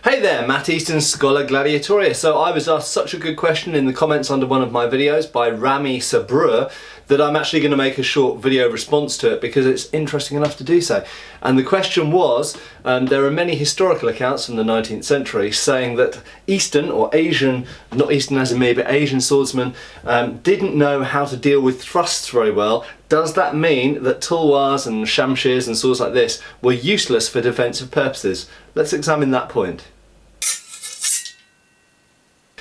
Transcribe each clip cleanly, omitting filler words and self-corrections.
Hey there, Matt Easton, scholagladiatoria. So I was asked such a good question in the comments under one of my videos by Rami Sabrur that I'm actually going to make a short video response to it because it's interesting enough to do so. And the question was, there are many historical accounts from the 19th century saying that Eastern or Asian, not Eastern as in me, but Asian swordsmen didn't know how to deal with thrusts very well. Does that mean that tulwars and shamshirs and swords like this were useless for defensive purposes? Let's examine that point.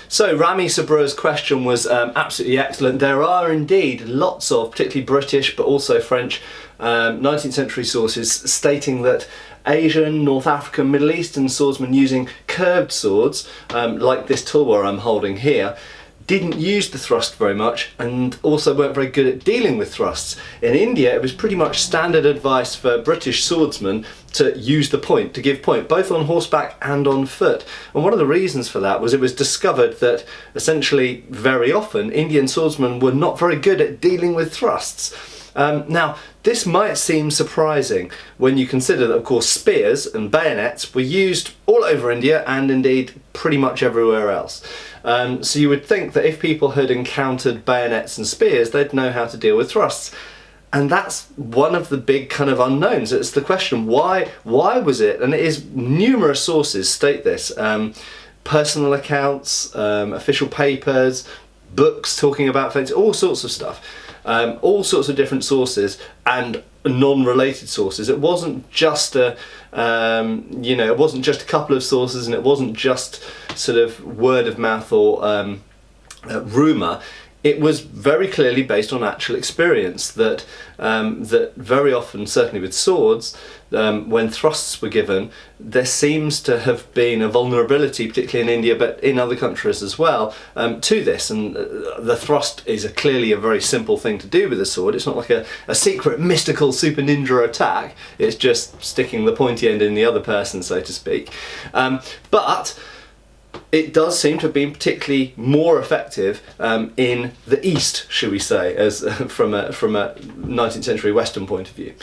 So Rami Sabrur's question was absolutely excellent. There are indeed lots of, particularly British but also French, 19th century sources stating that Asian, North African, Middle Eastern swordsmen using curved swords, like this tulwar I'm holding here, didn't use the thrust very much and also weren't very good at dealing with thrusts. In India it was pretty much standard advice for British swordsmen to use the point, to give point, both on horseback and on foot. And one of the reasons for that was it was discovered that essentially very often Indian swordsmen were not very good at dealing with thrusts. Now, this might seem surprising when you consider that, of course, spears and bayonets were used all over India and indeed pretty much everywhere else. So you would think that if people had encountered bayonets and spears, they'd know how to deal with thrusts. And that's one of the big kind of unknowns. It's the question, why was it? And it is, numerous sources state this. Personal accounts, official papers, books talking about things, all sorts of stuff. All sorts of different sources and non-related sources. It wasn't just a, it wasn't just a couple of sources, and it wasn't just sort of word of mouth or rumour. It was very clearly based on actual experience that that very often, certainly with swords, when thrusts were given, there seems to have been a vulnerability, particularly in India, but in other countries as well, to this. And the thrust is clearly a very simple thing to do with a sword. It's not like a secret, mystical, super ninja attack. It's just sticking the pointy end in the other person, so to speak. But it does seem to have been particularly more effective in the East, should we say, as from a 19th century Western point of view.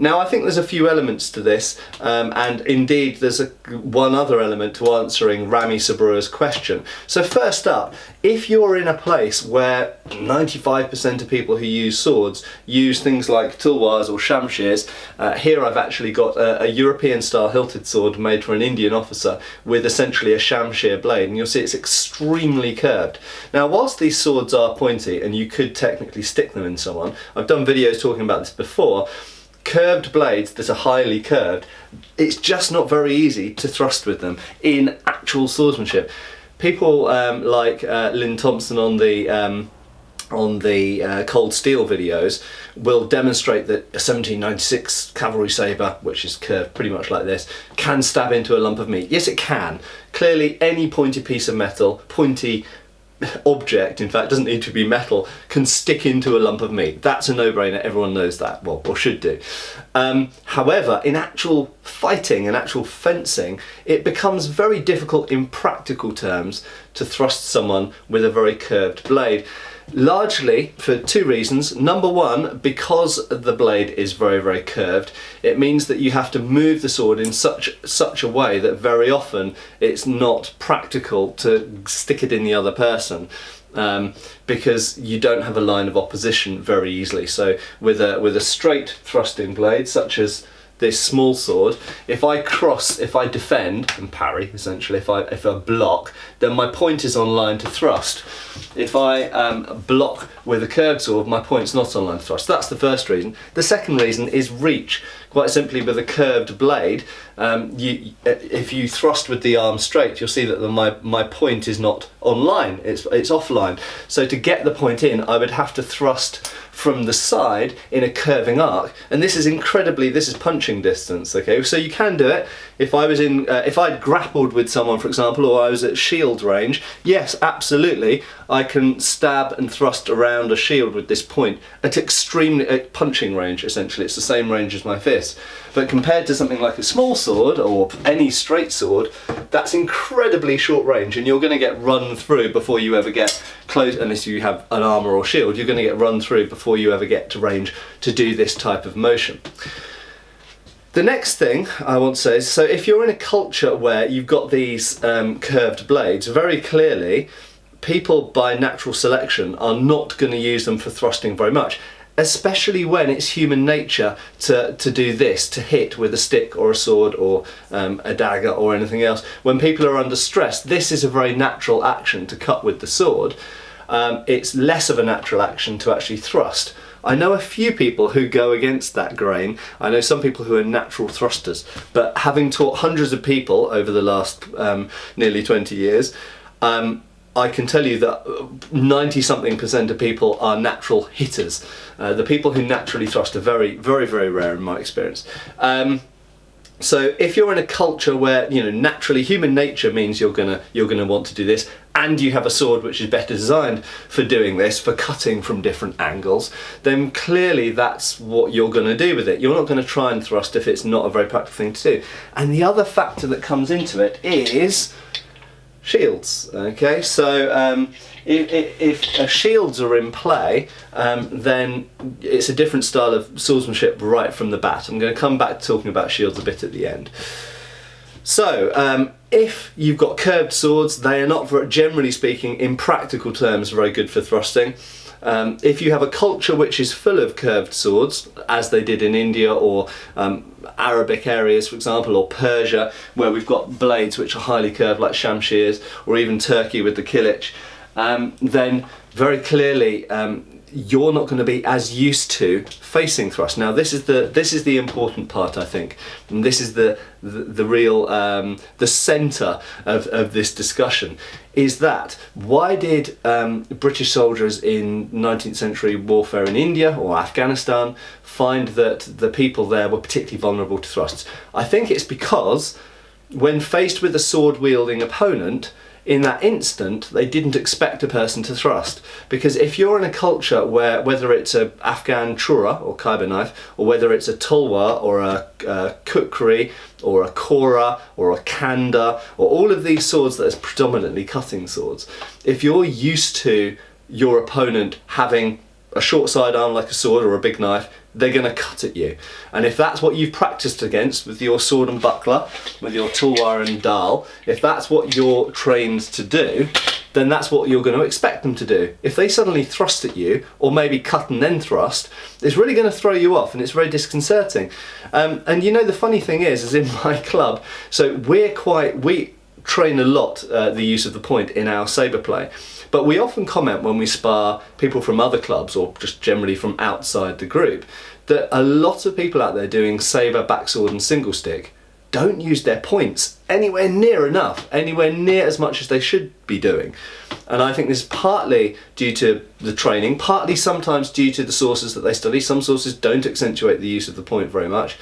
Now, I think there's a few elements to this, and indeed there's one other element to answering Rami Sabrur's question. So first up, if you're in a place where 95% of people who use swords use things like tulwars or shamshirs, here I've actually got a European style hilted sword made for an Indian officer with essentially a shamshir blade, and you'll see it's extremely curved. Now, whilst these swords are pointy and you could technically stick them in someone, I've done videos talking about this before, curved blades that are highly curved, it's just not very easy to thrust with them in actual swordsmanship. People like Lynn Thompson on the Cold Steel videos will demonstrate that a 1796 cavalry sabre, which is curved pretty much like this, can stab into a lump of meat. Yes, it can. Clearly any pointy piece of metal, pointy object, in fact doesn't need to be metal, can stick into a lump of meat. That's a no-brainer, everyone knows that, well, or should do. However, in actual fighting and actual fencing, it becomes very difficult in practical terms to thrust someone with a very curved blade. Largely for two reasons. Number one, because the blade is very, very curved, it means that you have to move the sword in such a way that very often it's not practical to stick it in the other person. Because you don't have a line of opposition very easily. So with a straight thrusting blade, such as this small sword, if I defend and parry, essentially, if I block, then my point is on line to thrust. If I block with a curved sword, my point's not on line to thrust. That's the first reason. The second reason is reach. Quite simply, with a curved blade, if you thrust with the arm straight, you'll see that my point is not on line, it's offline. So to get the point in, I would have to thrust from the side in a curving arc, and this is punching distance, okay? So you can do it. If I'd grappled with someone, for example, or I was at shield range, yes, absolutely, I can stab and thrust around a shield with this point at punching range, essentially. It's the same range as my fist. But compared to something like a small sword or any straight sword, that's incredibly short range, and you're going to get run through before you ever get close, unless you have an armour or shield, you're going to get run through before you ever get to range to do this type of motion. The next thing I want to say is, so if you're in a culture where you've got these curved blades, very clearly people by natural selection are not going to use them for thrusting very much, especially when it's human nature to do this, to hit with a stick or a sword or a dagger or anything else. When people are under stress, this is a very natural action to cut with the sword. It's less of a natural action to actually thrust. I know a few people who go against that grain. I know some people who are natural thrusters, but having taught hundreds of people over the last nearly 20 years, I can tell you that 90-something% of people are natural hitters. The people who naturally thrust are very, very, very rare in my experience. So if you're in a culture where, you know, naturally human nature means you're gonna want to do this, and you have a sword which is better designed for doing this, for cutting from different angles, then clearly that's what you're going to do with it. You're not going to try and thrust if it's not a very practical thing to do. And the other factor that comes into it is shields. Okay, so if shields are in play, then it's a different style of swordsmanship right from the bat. I'm going to come back to talking about shields a bit at the end. So if you've got curved swords, they are not, generally speaking, in practical terms, very good for thrusting. If you have a culture which is full of curved swords, as they did in India or Arabic areas, for example, or Persia, where we've got blades which are highly curved like shamshirs, or even Turkey with the kilich, then very clearly you're not going to be as used to facing thrust. Now this is the important part, I think, and this is the real the centre of this discussion, is that why did British soldiers in 19th century warfare in India or Afghanistan find that the people there were particularly vulnerable to thrusts? I think it's because when faced with a sword wielding opponent, in that instant, they didn't expect a person to thrust. Because if you're in a culture where, whether it's a Afghan chura or Khyber knife, or whether it's a tulwar or a kukri or a kora or a kanda, or all of these swords that are predominantly cutting swords, if you're used to your opponent having a short sidearm like a sword or a big knife, they're going to cut at you. And if that's what you've practiced against with your sword and buckler, with your tulwar and dal, if that's what you're trained to do, then that's what you're going to expect them to do. If they suddenly thrust at you, or maybe cut and then thrust, it's really going to throw you off, and it's very disconcerting. And you know, the funny thing is in my club, so we train a lot the use of the point in our sabre play. But we often comment when we spar people from other clubs, or just generally from outside the group, that a lot of people out there doing sabre, backsword and single stick don't use their points anywhere near enough, anywhere near as much as they should be doing. And I think this is partly due to the training, partly sometimes due to the sources that they study. Some sources don't accentuate the use of the point very much.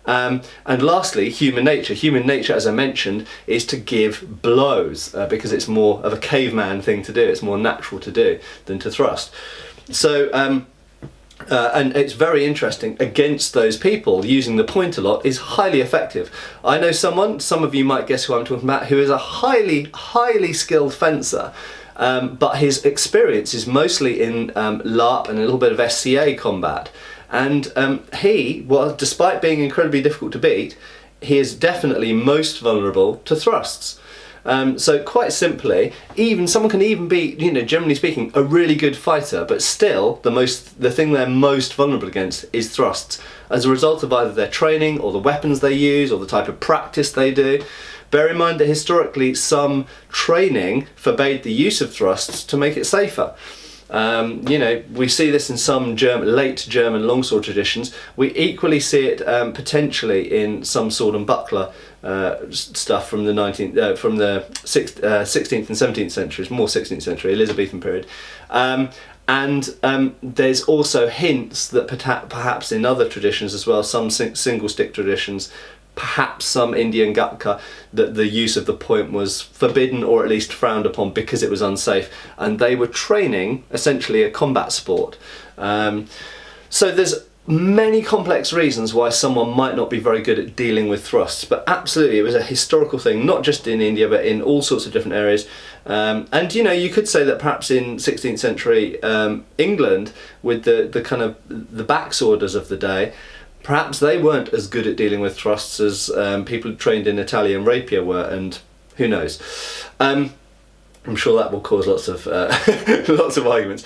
And lastly, human nature. Human nature, as I mentioned, is to give blows because it's more of a caveman thing to do. It's more natural to do than to thrust. So, and it's very interesting, against those people, using the point a lot is highly effective. I know someone, some of you might guess who I'm talking about, who is a highly skilled fencer. But his experience is mostly in LARP and a little bit of SCA combat. And despite being incredibly difficult to beat, he is definitely most vulnerable to thrusts. So quite simply, someone can even be, generally speaking, a really good fighter, but still the thing they're most vulnerable against is thrusts, as a result of either their training or the weapons they use or the type of practice they do. Bear in mind that historically some training forbade the use of thrusts to make it safer. We see this in some late German longsword traditions. We equally see it potentially in some sword and buckler stuff from the 16th and 17th centuries, more 16th century, Elizabethan period. And there's also hints that perhaps in other traditions as well, some single stick traditions, perhaps some Indian Gatka, that the use of the point was forbidden or at least frowned upon because it was unsafe, and they were training essentially a combat sport. So there's many complex reasons why someone might not be very good at dealing with thrusts, but absolutely it was a historical thing, not just in India but in all sorts of different areas. And you could say that perhaps in 16th century England, with the kind of the backsworders of the day, perhaps they weren't as good at dealing with thrusts as people trained in Italian rapier were, and who knows. I'm sure that will cause lots of lots of arguments.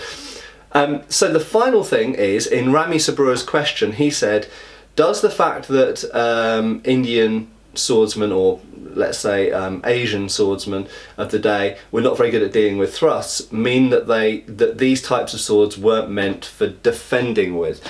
So the final thing is, in Rami Sabra's question, he said, does the fact that Indian swordsmen, or let's say Asian swordsmen of the day, were not very good at dealing with thrusts, mean that these types of swords weren't meant for defending with?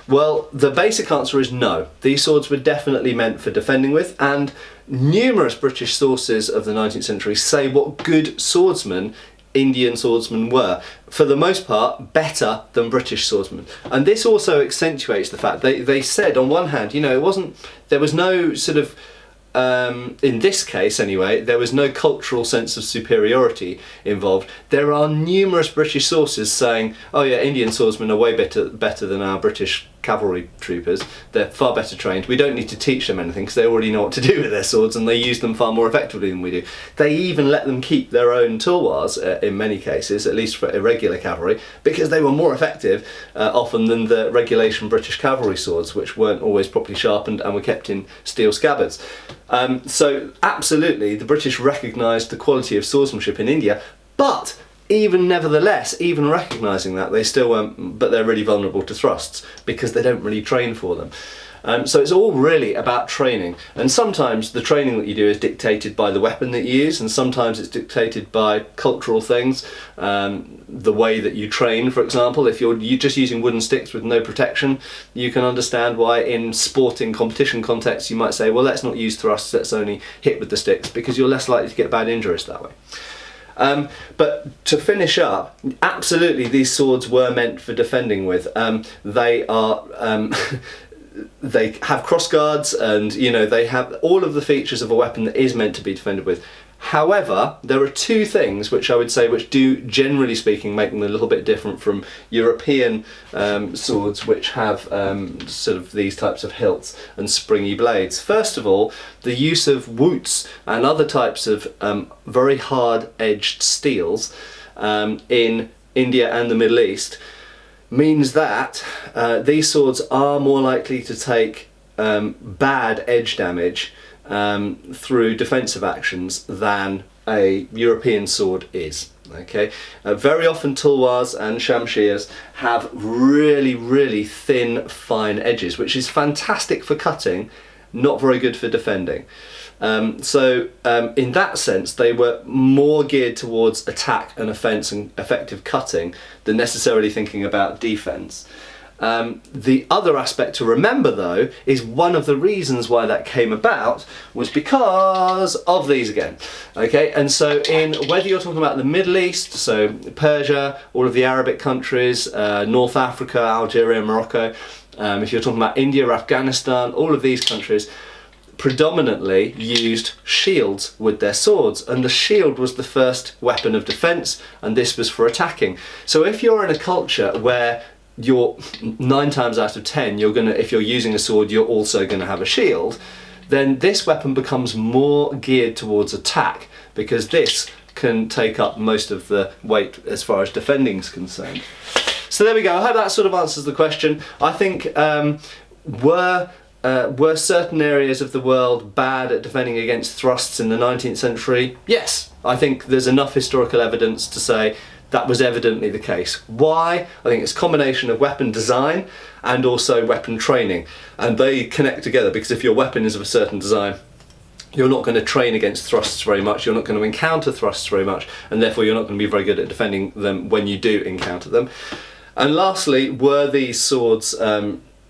Well, the basic answer is no. These swords were definitely meant for defending with, and numerous British sources of the 19th century say what good swordsmen Indian swordsmen were. For the most part, better than British swordsmen. And this also accentuates the fact they said, on one hand, you know, there was no sort of, in this case anyway, there was no cultural sense of superiority involved. There are numerous British sources saying, oh yeah, Indian swordsmen are way better than our British cavalry troopers. They're far better trained. We don't need to teach them anything because they already know what to do with their swords, and they use them far more effectively than we do. They even let them keep their own tulwars in many cases, at least for irregular cavalry, because they were more effective often than the regulation British cavalry swords, which weren't always properly sharpened and were kept in steel scabbards. So absolutely, the British recognised the quality of swordsmanship in India, but nevertheless, even recognising that, they still weren't, but they're really vulnerable to thrusts because they don't really train for them. So it's all really about training, and sometimes the training that you do is dictated by the weapon that you use, and sometimes it's dictated by cultural things, the way that you train. For example, if you're just using wooden sticks with no protection, you can understand why in sporting competition contexts you might say, well, let's not use thrusts, let's only hit with the sticks, because you're less likely to get bad injuries that way. But to finish up, absolutely these swords were meant for defending with. They have cross guards, and you know, they have all of the features of a weapon that is meant to be defended with. However, there are two things which I would say which do, generally speaking, make them a little bit different from European swords, which have sort of these types of hilts and springy blades. First of all, the use of woots and other types of very hard-edged steels in India and the Middle East means that these swords are more likely to take bad edge damage through defensive actions than a European sword is. Okay, very often tulwars and shamshirs have really, really thin, fine edges, which is fantastic for cutting, not very good for defending. So in that sense, they were more geared towards attack and offence and effective cutting than necessarily thinking about defence. The other aspect to remember, though, is one of the reasons why that came about was because of these again. Okay, and so in whether you're talking about the Middle East, so Persia, all of the Arabic countries, North Africa, Algeria, Morocco, if you're talking about India, Afghanistan, all of these countries predominantly used shields with their swords, and the shield was the first weapon of defence, and this was for attacking. So if you're in a culture where you're 9 times out of 10, if you're using a sword, you're also going to have a shield, then this weapon becomes more geared towards attack, because this can take up most of the weight as far as defending is concerned. So there we go. I hope that sort of answers the question. I think were certain areas of the world bad at defending against thrusts in the 19th century? Yes, I think there's enough historical evidence to say that was evidently the case. Why? I think it's a combination of weapon design and also weapon training, and they connect together, because if your weapon is of a certain design, you're not going to train against thrusts very much, you're not going to encounter thrusts very much, and therefore you're not going to be very good at defending them when you do encounter them. And lastly, were these swords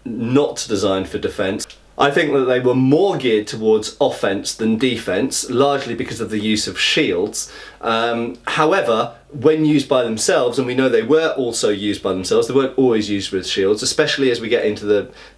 not designed for defence? I think that they were more geared towards offence than defence, largely because of the use of shields. However, when used by themselves, and we know they were also used by themselves, they weren't always used with shields, especially as we get into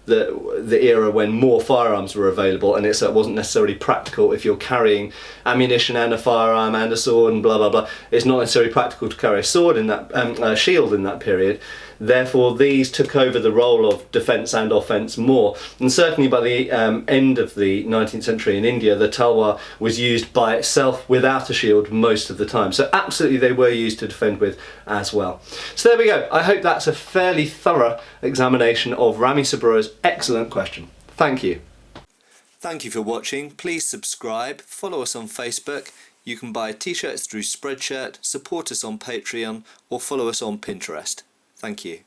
the era when more firearms were available, and it wasn't necessarily practical if you're carrying ammunition and a firearm and a sword and blah blah blah. It's not necessarily practical to carry a sword in that shield in that period. Therefore, these took over the role of defence and offence more. And certainly by the end of the 19th century in India, the talwar was used by itself without a shield most of the time. So absolutely they were use to defend with as well. So there we go. I hope that's a fairly thorough examination of Rami Sabro's excellent question. Thank you. Thank you for watching. Please subscribe, follow us on Facebook. You can buy t-shirts through Spreadshirt, support us on Patreon, or follow us on Pinterest. Thank you.